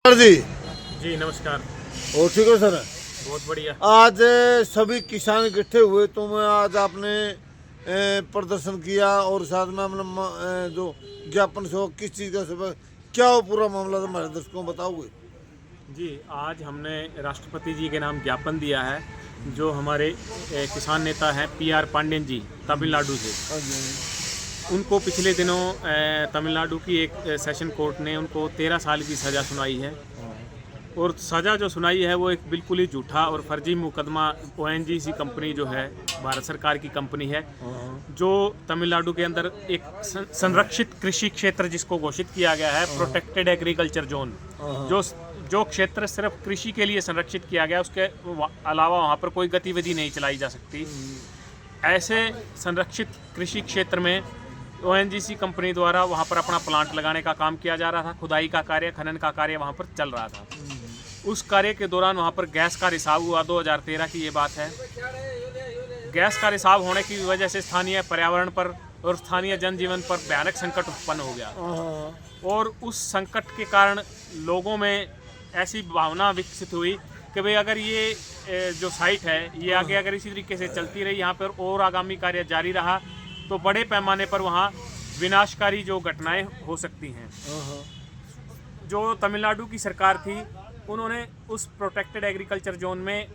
जी जी नमस्कार। और ठीक हो सर। बहुत बढ़िया। आज सभी किसान इकट्ठे हुए तो मैं आज आपने प्रदर्शन किया और साथ में अपने जो ज्ञापन से किस चीज़ का सब क्या हो पूरा मामला तो हमारे दर्शकों को बताओगे। जी आज हमने राष्ट्रपति जी के नाम ज्ञापन दिया है, जो हमारे किसान नेता हैं PR पांडेयन जी तमिलनाडु से। हाँ जी। उनको पिछले दिनों तमिलनाडु की एक सेशन कोर्ट ने उनको 13 साल की सज़ा सुनाई है। और सज़ा जो सुनाई है वो एक बिल्कुल ही झूठा और फर्जी मुकदमा ONGC कंपनी जो है भारत सरकार की कंपनी है, जो तमिलनाडु के अंदर एक संरक्षित कृषि क्षेत्र जिसको घोषित किया गया है, प्रोटेक्टेड एग्रीकल्चर जोन, जो क्षेत्र सिर्फ कृषि के लिए संरक्षित किया गया, उसके अलावा वहाँ पर कोई गतिविधि नहीं चलाई जा सकती। ऐसे संरक्षित कृषि क्षेत्र में ONGC कंपनी द्वारा वहाँ पर अपना प्लांट लगाने का काम किया जा रहा था। खुदाई का कार्य, खनन का कार्य वहाँ पर चल रहा था। उस कार्य के दौरान वहाँ पर गैस का रिसाव हुआ। 2013 की ये बात है। गैस का रिसाव होने की वजह से स्थानीय पर्यावरण पर और स्थानीय जनजीवन पर भयानक संकट उत्पन्न हो गया। और उस संकट के कारण लोगों में ऐसी भावना विकसित हुई कि भाई अगर ये जो साइट है ये आगे अगर इसी तरीके से चलती रही, यहाँ पर और आगामी कार्य जारी रहा, तो बड़े पैमाने पर वहाँ विनाशकारी जो घटनाएं हो सकती हैं। जो तमिलनाडु की सरकार थी, उन्होंने उस प्रोटेक्टेड एग्रीकल्चर जोन में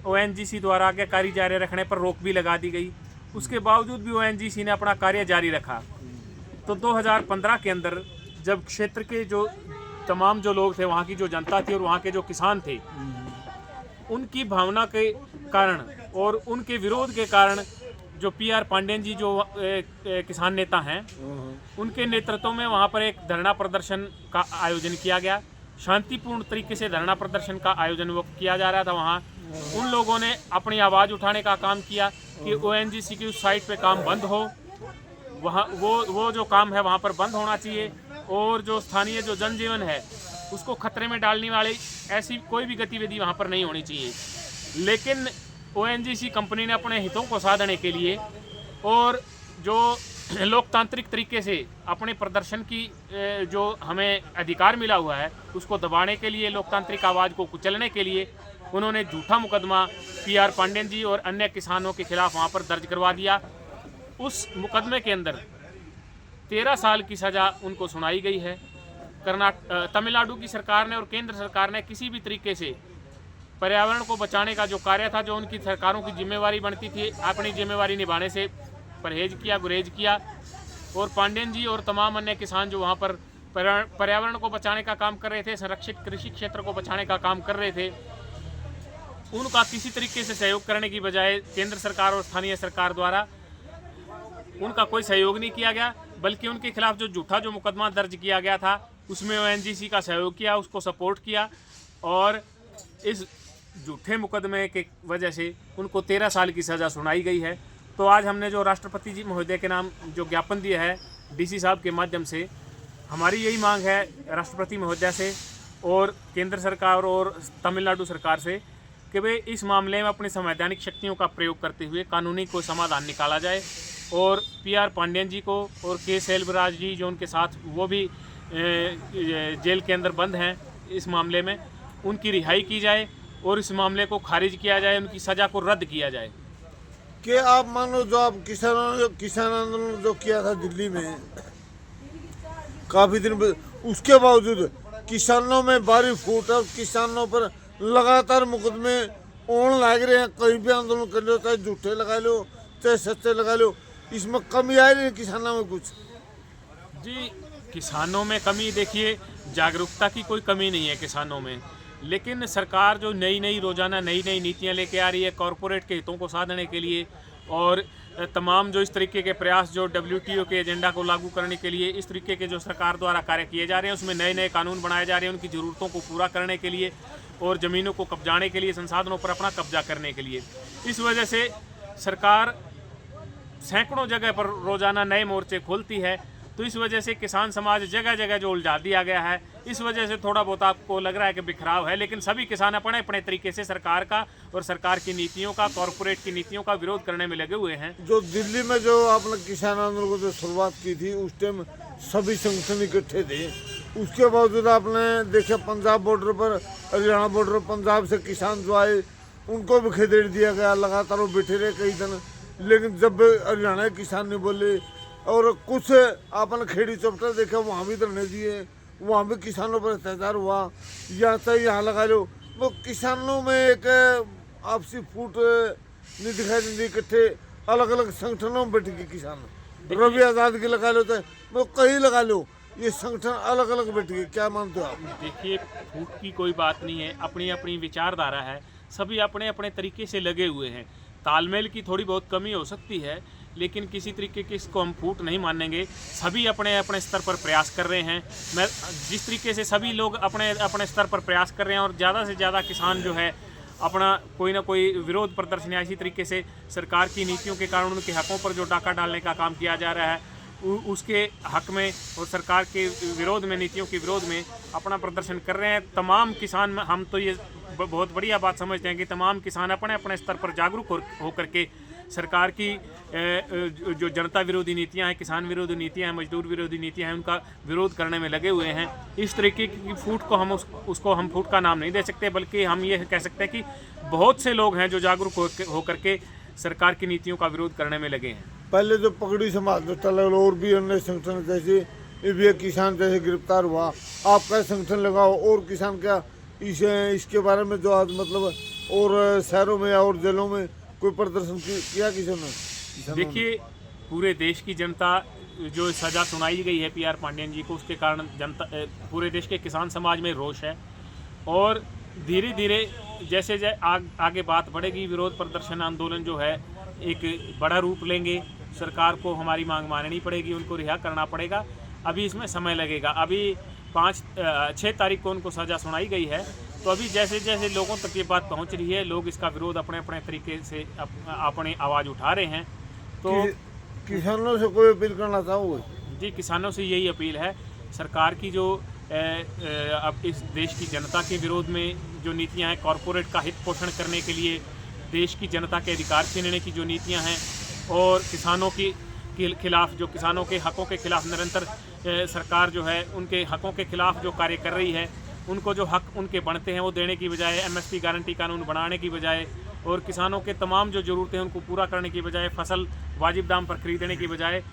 ONGC द्वारा आगे कार्य जारी रखने पर रोक भी लगा दी गई। उसके बावजूद भी ONGC ने अपना कार्य जारी रखा। तो 2015 के अंदर जब क्षेत्र के जो तमाम जो लोग थे, वहाँ की जो जनता थी और वहाँ के जो किसान थे, उनकी भावना के कारण और उनके विरोध के कारण जो PR पांडेयन जी जो किसान नेता हैं, उनके नेतृत्व में वहाँ पर एक धरना प्रदर्शन का आयोजन किया गया। शांतिपूर्ण तरीके से धरना प्रदर्शन का आयोजन वो किया जा रहा था। वहाँ उन लोगों ने अपनी आवाज़ उठाने का काम किया कि ONGC की उस साइट पे काम बंद हो, वहाँ वो जो काम है वहाँ पर बंद होना चाहिए, और जो स्थानीय जो जनजीवन है उसको खतरे में डालने वाली ऐसी कोई भी गतिविधि वहाँ पर नहीं होनी चाहिए। लेकिन ONGC कंपनी ने अपने हितों को साधने के लिए और जो लोकतांत्रिक तरीके से अपने प्रदर्शन की जो हमें अधिकार मिला हुआ है उसको दबाने के लिए, लोकतांत्रिक आवाज़ को कुचलने के लिए, उन्होंने झूठा मुकदमा PR पांडेयन जी और अन्य किसानों के खिलाफ वहाँ पर दर्ज करवा दिया। उस मुकदमे के अंदर 13 साल की सज़ा उनको सुनाई गई है। तमिलनाडु की सरकार ने और केंद्र सरकार ने किसी भी तरीके से पर्यावरण को बचाने का जो कार्य था, जो उनकी सरकारों की जिम्मेवारी बनती थी, अपनी जिम्मेवारी निभाने से परहेज किया, गुरेज किया। और पांडेयन जी और तमाम अन्य किसान जो वहाँ पर पर्यावरण को बचाने का काम कर रहे थे, संरक्षित कृषि क्षेत्र को बचाने का काम कर रहे थे, उनका किसी तरीके से सहयोग करने की बजाय केंद्र सरकार और स्थानीय सरकार द्वारा उनका कोई सहयोग नहीं किया गया, बल्कि उनके खिलाफ जो झूठा जो मुकदमा दर्ज किया गया था उसमें ONGC का सहयोग किया, उसको सपोर्ट किया, और इस झूठे मुकदमे के वजह से उनको 13 साल की सज़ा सुनाई गई है। तो आज हमने जो राष्ट्रपति जी महोदय के नाम जो ज्ञापन दिया है DC साहब के माध्यम से, हमारी यही मांग है राष्ट्रपति महोदय से और केंद्र सरकार और तमिलनाडु सरकार से कि वे इस मामले में अपनी संवैधानिक शक्तियों का प्रयोग करते हुए कानूनी कोई समाधान निकाला जाए, और PR पांडेयन जी को और K सेल्वराज जी जो उनके साथ वो भी जेल के अंदर बंद हैं, इस मामले में उनकी रिहाई की जाए और इस मामले को खारिज किया जाए, उनकी सज़ा को रद्द किया जाए। कि आप मानो जो आप किसान आंदोलन जो किया था दिल्ली में काफी दिन, उसके बावजूद किसानों में भारी फूट है, किसानों पर लगातार मुकदमे ओन लग रहे हैं। कहीं भी आंदोलन कर लो, चाहे झूठे लगा लो चाहे सच्चे लगा लो, इसमें कमी आ रही है किसानों में कुछ? जी, किसानों में कमी, देखिए जागरूकता की कोई कमी नहीं है किसानों में, लेकिन सरकार जो नई रोज़ाना नई नीतियां लेके आ रही है कॉरपोरेट के हितों को साधने के लिए, और तमाम जो इस तरीके के प्रयास जो WTO के एजेंडा को लागू करने के लिए इस तरीके के जो सरकार द्वारा कार्य किए जा रहे हैं, उसमें नए कानून बनाए जा रहे हैं उनकी ज़रूरतों को पूरा करने के लिए और ज़मीनों को कब्जाने के लिए, संसाधनों पर अपना कब्जा करने के लिए। इस वजह से सरकार सैकड़ों जगह पर रोज़ाना नए मोर्चे खोलती है। तो इस वजह से किसान समाज जगह जगह जो उलझा दिया गया है, इस वजह से थोड़ा बहुत आपको लग रहा है कि बिखराव है, लेकिन सभी किसान अपने अपने तरीके से सरकार का और सरकार की नीतियों का, कॉरपोरेट की नीतियों का विरोध करने में लगे हुए हैं। जो दिल्ली में जो आपने किसान आंदोलन को जो शुरुआत की थी, उस टाइम सभी संगठन इकट्ठे थे, उसके बावजूद आपने देखा पंजाब बॉर्डर पर, हरियाणा बॉर्डर पर पंजाब से किसान जो आए उनको भी खदेड़ दिया गया, लगातार वो बैठे रहे कई दिन। लेकिन जब हरियाणा के किसान ने बोले और कुछ आपने खेड़ी चौपटा देखा वहाँ भी धरने दिए, वहाँ भी किसानों पर अत्याचार हुआ। यहाँ से यहाँ लगा लो वो किसानों में एक आपसी फूट नहीं दिखाई देती, इकट्ठे अलग अलग संगठनों में बैठ के किसान, रवि आज़ाद की लगा लो तो वो कहीं लगा लो, ये संगठन अलग अलग बैठ गए। क्या मानते हो आप? देखिए, फूट की कोई बात नहीं है, अपनी अपनी विचारधारा है, सभी अपने अपने तरीके से लगे हुए हैं। तालमेल की थोड़ी बहुत कमी हो सकती है, लेकिन किसी तरीके के इसको हम फूट नहीं मानेंगे। सभी अपने अपने स्तर पर प्रयास कर रहे हैं। मैं जिस तरीके से सभी लोग अपने अपने स्तर पर प्रयास कर रहे हैं और ज़्यादा से ज़्यादा किसान जो है अपना कोई ना कोई विरोध प्रदर्शन या इसी तरीके से सरकार की नीतियों के कारण उनके हकों पर जो डाका डालने का काम किया जा रहा है उसके हक में और सरकार के विरोध में, नीतियों के विरोध में अपना प्रदर्शन कर रहे हैं। तमाम किसान, हम तो ये बहुत बढ़िया बात समझते हैं कि तमाम किसान अपने अपने स्तर पर जागरूक हो करके सरकार की जो जनता विरोधी नीतियां हैं, किसान विरोधी नीतियां हैं, मजदूर विरोधी नीतियां हैं, उनका विरोध करने में लगे हुए हैं। इस तरीके की फूट को हम उसको हम फूट का नाम नहीं दे सकते, बल्कि हम ये कह सकते हैं कि बहुत से लोग हैं जो जागरूक हो करके सरकार की नीतियों का विरोध करने में लगे हैं। पहले जो पगड़ी समाज और भी अन्य संगठन जैसे ये किसान जैसे गिरफ्तार हुआ, आपका संगठन लगाओ और किसान क्या इसके बारे में जो आज मतलब और शहरों में और जेलों में कोई प्रदर्शन किया किसी ने? देखिए, पूरे देश की जनता जो सज़ा सुनाई गई है PR पांडियन जी को, उसके कारण जनता, पूरे देश के किसान समाज में रोष है और धीरे धीरे जैसे आगे बात बढ़ेगी, विरोध प्रदर्शन आंदोलन जो है एक बड़ा रूप लेंगे। सरकार को हमारी मांग माननी पड़ेगी, उनको रिहा करना पड़ेगा। अभी इसमें समय लगेगा। अभी 6 तारीख को उनको सज़ा सुनाई गई है, तो अभी जैसे जैसे लोगों तक ये बात पहुंच रही है, लोग इसका विरोध अपने अपने तरीके से अपनी आवाज़ उठा रहे हैं। तो किसानों से कोई अपील करना चाहोगे? जी, किसानों से यही अपील है, सरकार की जो अब इस देश की जनता के विरोध में जो नीतियां हैं, कॉरपोरेट का हित पोषण करने के लिए देश की जनता के अधिकार छीनने की जो नीतियां हैं और किसानों की खिलाफ, जो किसानों के हकों के खिलाफ निरंतर सरकार जो है उनके हकों के खिलाफ जो कार्य कर रही है, उनको जो हक उनके बनते हैं वो देने की बजाय, MSP गारंटी कानून बनाने की बजाय और किसानों के तमाम जो ज़रूरतें हैं उनको पूरा करने की बजाय, फसल वाजिब दाम पर खरीदने की बजाय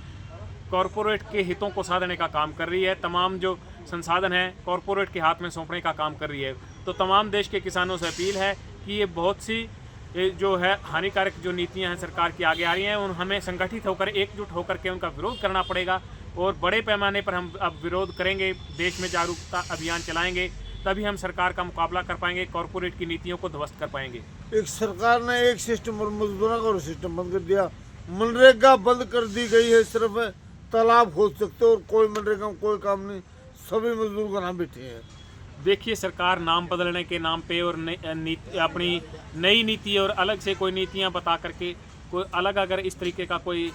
कॉरपोरेट के हितों को साधने का काम कर रही है। तमाम जो संसाधन हैं कॉरपोरेट के हाथ में सौंपने का काम कर रही है। तो तमाम देश के किसानों से अपील है कि ये बहुत सी जो है हानिकारक जो नीतियां हैं सरकार की आगे आ रही हैं, उन हमें संगठित होकर, एकजुट होकर के उनका विरोध करना पड़ेगा और बड़े पैमाने पर हम अब विरोध करेंगे, देश में जागरूकता अभियान चलाएंगे, तभी हम सरकार का मुकाबला कर पाएंगे, कॉरपोरेट की नीतियों को ध्वस्त कर पाएंगे। एक सरकार ने एक सिस्टम और मजदूरों का सिस्टम बंद कर दिया, मनरेगा बंद कर दी गई है, सिर्फ तालाब खोद सकते और कोई मनरेगा में कोई काम नहीं, सभी मजदूर घर बैठे हैं। देखिए, सरकार नाम बदलने के नाम पे और अपनी नई नीति और अलग से कोई नीतियां बता करके कोई अलग अगर इस तरीके का कोई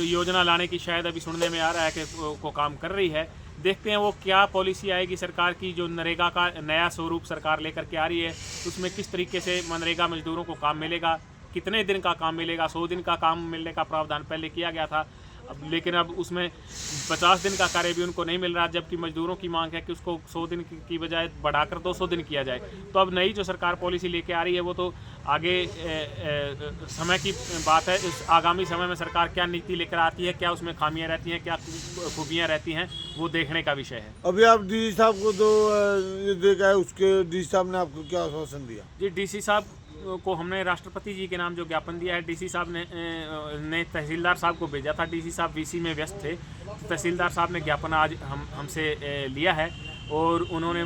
योजना लाने की शायद अभी सुनने में आ रहा है कि को काम कर रही है। देखते हैं वो क्या पॉलिसी आएगी सरकार की, जो नरेगा का नया स्वरूप सरकार लेकर के आ रही है, उसमें किस तरीके से मनरेगा मजदूरों को काम मिलेगा, कितने दिन का काम मिलेगा। 100 दिन का काम मिलने का प्रावधान पहले किया गया था, लेकिन अब उसमें 50 दिन का कार्य भी उनको नहीं मिल रहा, जबकि मजदूरों की मांग है कि उसको 100 दिन की बजाय बढ़ाकर 200 दिन किया जाए। तो अब नई जो सरकार पॉलिसी लेके आ रही है वो तो आगे समय की बात है। इस आगामी समय में सरकार क्या नीति लेकर आती है, क्या उसमें खामियां रहती हैं, क्या खूबियां रहती हैं, वो देखने का विषय है। अभी आप डीसी साहब को जो ये देखा है, उसके डीसी साहब ने आपको क्या आश्वासन दिया? जी, डीसी साहब को हमने राष्ट्रपति जी के नाम जो ज्ञापन दिया है, डीसी साहब ने तहसीलदार साहब को भेजा था। डीसी साहब VC में व्यस्त थे, तो तहसीलदार साहब ने ज्ञापन आज हमसे लिया है और उन्होंने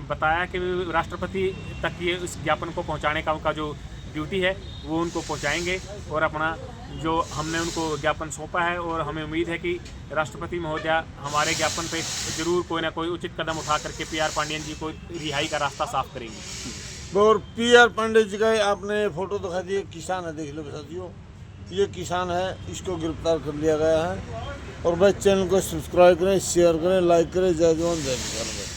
बताया कि राष्ट्रपति तक ये इस ज्ञापन को पहुंचाने का उनका जो ड्यूटी है वो उनको पहुंचाएंगे और अपना जो हमने उनको ज्ञापन सौंपा है, और हमें उम्मीद है कि राष्ट्रपति महोदया हमारे ज्ञापन पे जरूर कोई ना कोई उचित कदम उठा करके PR पांडियन जी को रिहाई का रास्ता साफ करेंगे। और PR पांडियन जी का आपने फोटो दिखा दिए, किसान है, देख लो साथियों, ये किसान है, इसको गिरफ्तार कर लिया गया है। और भाई चैनल को सब्सक्राइब करें, शेयर करें, लाइक करें। जय जवान जय किसान।